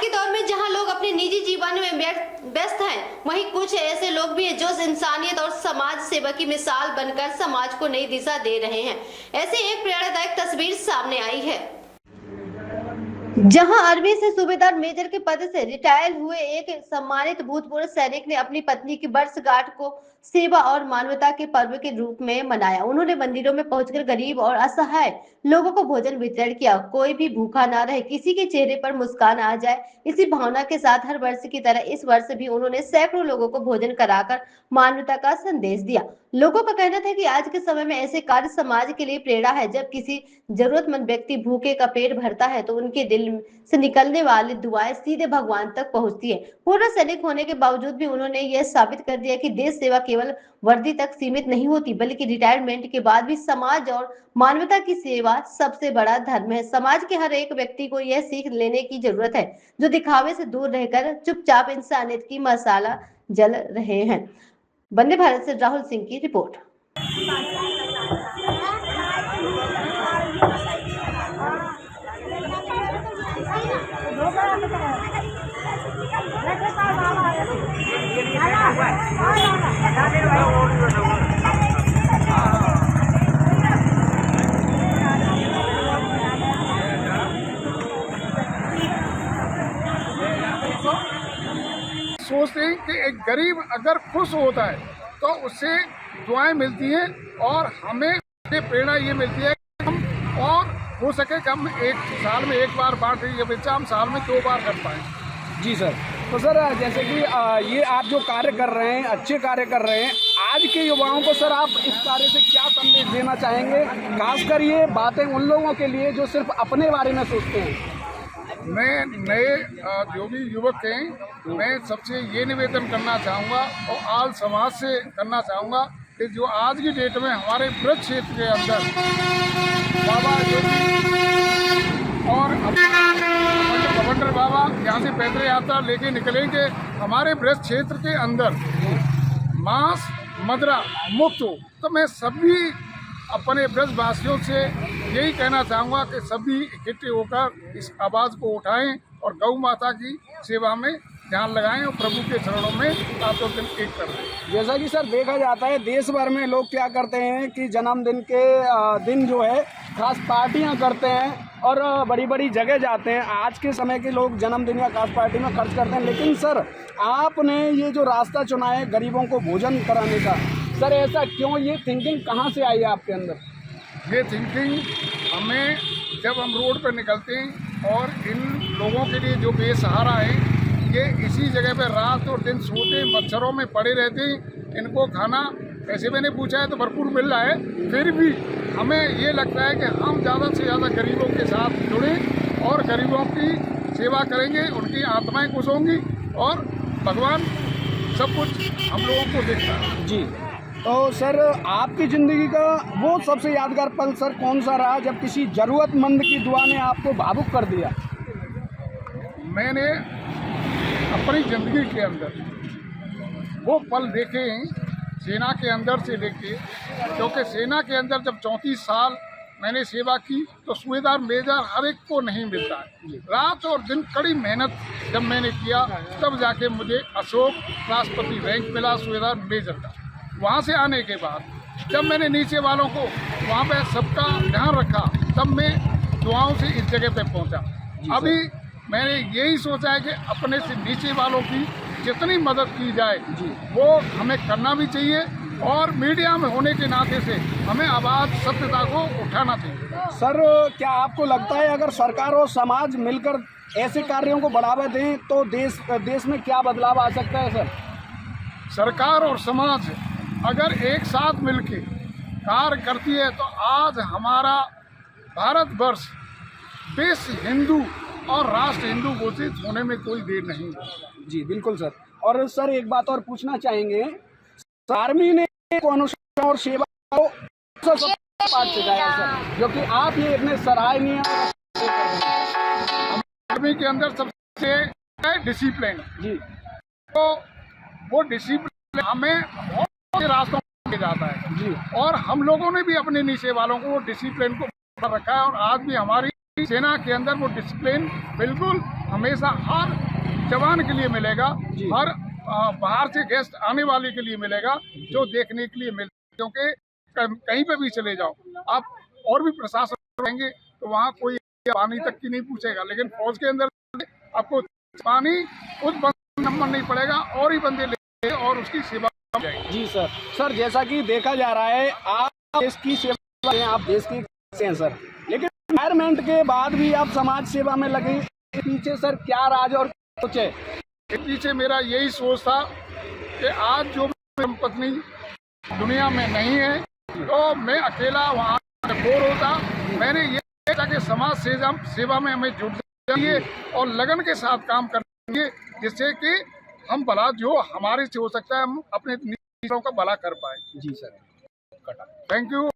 के दौर में जहां लोग अपने निजी जीवन में व्यस्त हैं, वहीं कुछ ऐसे लोग भी हैं जो इंसानियत और समाज सेवा की मिसाल बनकर समाज को नई दिशा दे रहे हैं। ऐसी एक प्रेरणादायक तस्वीर सामने आई है, जहां आर्मी से सूबेदार मेजर के पद से रिटायर हुए एक सम्मानित भूतपूर्व सैनिक ने अपनी पत्नी की वर्षगांठ को सेवा और मानवता के पर्व के रूप में मनाया। उन्होंने मंदिरों में पहुंचकर गरीब और असहाय लोगों को भोजन वितरण किया। कोई भी भूखा ना रहे, किसी के चेहरे पर मुस्कान आ जाए, इसी भावना के साथ हर वर्ष की तरह इस वर्ष भी उन्होंने सैकड़ों लोगों को भोजन कराकर मानवता का संदेश दिया। लोगों का कहना था कि आज के समय में ऐसे कार्य समाज के लिए प्रेरणा है। जब किसी जरूरतमंद व्यक्ति भूखे का पेट भरता है तो उनके दिल से निकलने वाली दुआएं सीधे भगवान तक पहुंचती है। पूर्व सैनिक होने के बावजूद भी उन्होंने यह साबित कर दिया कि देश सेवा केवल वर्दी तक सीमित नहीं होती, बल्कि रिटायरमेंट के बाद भी समाज और मानवता की सेवा सबसे बड़ा धर्म है। समाज के हर एक व्यक्ति को यह सीख लेने की जरूरत है, जो दिखावे से दूर रहकर चुपचाप इंसानियत की मसाला जल रहे हैं। वंदे भारत से राहुल सिंह की रिपोर्ट। सोचते हैं कि एक गरीब अगर खुश होता है तो उससे दुआएं मिलती हैं और हमें प्रेरणा ये मिलती है कि हम और हो सके कि हम एक साल में एक बार बांट रही है बच्चा हम साल में 2 बार कर पाएँ। जी सर। तो सर जैसे कि ये आप जो कार्य कर रहे हैं, अच्छे कार्य कर रहे हैं, आज के युवाओं को सर आप इस कार्य से क्या संदेश देना चाहेंगे? खासकर ये बातें उन लोगों के लिए जो सिर्फ अपने बारे में सोचते हैं। मैं नए जो भी युवक हैं, मैं सबसे ये निवेदन करना चाहूँगा और आल समाज से करना चाहूँगा कि जो आज की डेट में हमारे ब्रज क्षेत्र के अंदर बाबा और गवर्नर बाबा यहाँ से पैदल यात्रा लेके निकलेंगे, हमारे ब्रज क्षेत्र के अंदर मांस मदिरा मुक्त हो। तो मैं सभी अपने ब्रजवासियों से यही कहना चाहूँगा कि सभी इकट्ठे होकर इस आवाज़ को उठाएं और गौ माता की सेवा में ध्यान लगाएं और प्रभु के चरणों में रातों दिन एक कर दें। जैसा कि सर देखा जाता है देश भर में लोग क्या करते हैं कि जन्मदिन के दिन जो है खास पार्टियां करते हैं और बड़ी बड़ी जगह जाते हैं। आज के समय के लोग जन्मदिन या खास पार्टी में खर्च करते हैं, लेकिन सर आपने ये जो रास्ता चुना है गरीबों को भोजन कराने का, सर ऐसा क्यों? ये थिंकिंग कहाँ से आई है आपके अंदर? ये थिंकिंग हमें जब हम रोड पर निकलते हैं और इन लोगों के लिए जो बेसहारा है ये इसी जगह पे रात और दिन सोते मच्छरों में पड़े रहते हैं, इनको खाना ऐसे मैंने पूछा है तो भरपूर मिल रहा है, फिर भी हमें ये लगता है कि हम ज़्यादा से ज़्यादा गरीबों के साथ जुड़ें और गरीबों की सेवा करेंगे, उनकी आत्माएं खुश होंगी और भगवान सब कुछ हम लोगों को देखता है। जी। तो सर आपकी ज़िंदगी का वो सबसे यादगार पल सर कौन सा रहा जब किसी ज़रूरतमंद की दुआ ने आपको भावुक कर दिया? मैंने अपनी ज़िंदगी के अंदर वो पल देखे हैं सेना के अंदर से लेके, क्योंकि सेना के अंदर जब 34 साल मैंने सेवा की तो सूबेदार मेजर हर एक को नहीं मिलता है। रात और दिन कड़ी मेहनत जब मैंने किया तब जाके मुझे अशोक राष्ट्रपति रैंक मिला सूबेदार मेजर का। वहाँ से आने के बाद जब मैंने नीचे वालों को वहाँ पे सबका ध्यान रखा तब मैं दुआओं से इस जगह पे पहुँचा। अभी मैंने यही सोचा है कि अपने से नीचे वालों की जितनी मदद की जाए वो हमें करना भी चाहिए और मीडिया में होने के नाते से हमें आवाज़ सत्यता को उठाना चाहिए। सर क्या आपको लगता है अगर सरकार और समाज मिलकर ऐसे कार्यों को बढ़ावा दें तो देश में क्या बदलाव आ सकता है? सर सरकार और समाज अगर एक साथ मिलकर कार्य करती है तो आज हमारा भारतवर्ष देश हिंदू और राष्ट्र हिंदू घोषित होने में कोई देर नहीं। जी बिल्कुल सर। और सर एक बात और पूछना चाहेंगे, आर्मी ने अनुशासन और सेवा को पाठ सिखाया सर, जो कि आप ये इतने सराहनीय। आर्मी के अंदर सबसे है डिसिप्लिन जी, तो वो डिसिप्लिन हमें बहुत से रास्तों में जाता है जी, और हम लोगों ने भी अपने नीचे वालों को वो डिसिप्लिन को रखा है और आज भी हमारी सेना के अंदर वो डिसिप्लिन बिल्कुल हमेशा हर जवान के लिए मिलेगा, हर बाहर से गेस्ट आने वाले के लिए मिलेगा, जो देखने के लिए मिलेगा। क्योंकि कहीं पे भी चले जाओ आप, और भी प्रशासन रहेंगे तो वहाँ कोई पानी तक की नहीं पूछेगा, लेकिन फौज के अंदर आपको पानी उस बंदे नंबर नहीं पड़ेगा, और ही बंदे ले और उसकी सेवा जाएगी। जी सर। सर जैसा कि देखा जा रहा है आप देश की सेवा में, आप देश की हैं सर, लेकिन रिटायरमेंट के बाद भी आप समाज सेवा में लगे, पीछे सर क्या राज और सोच है? पीछे मेरा यही सोच था कि आज जो पत्नी दुनिया में नहीं है तो मैं अकेला वहाँ बोर होता। मैंने ये सोचा कि समाज सेवा में हमें जुट जाइए और लगन के साथ काम करेंगे, जिससे कि हम भला जो हमारे से हो सकता है हम अपने का भला कर पाए। जी सर। Thank you.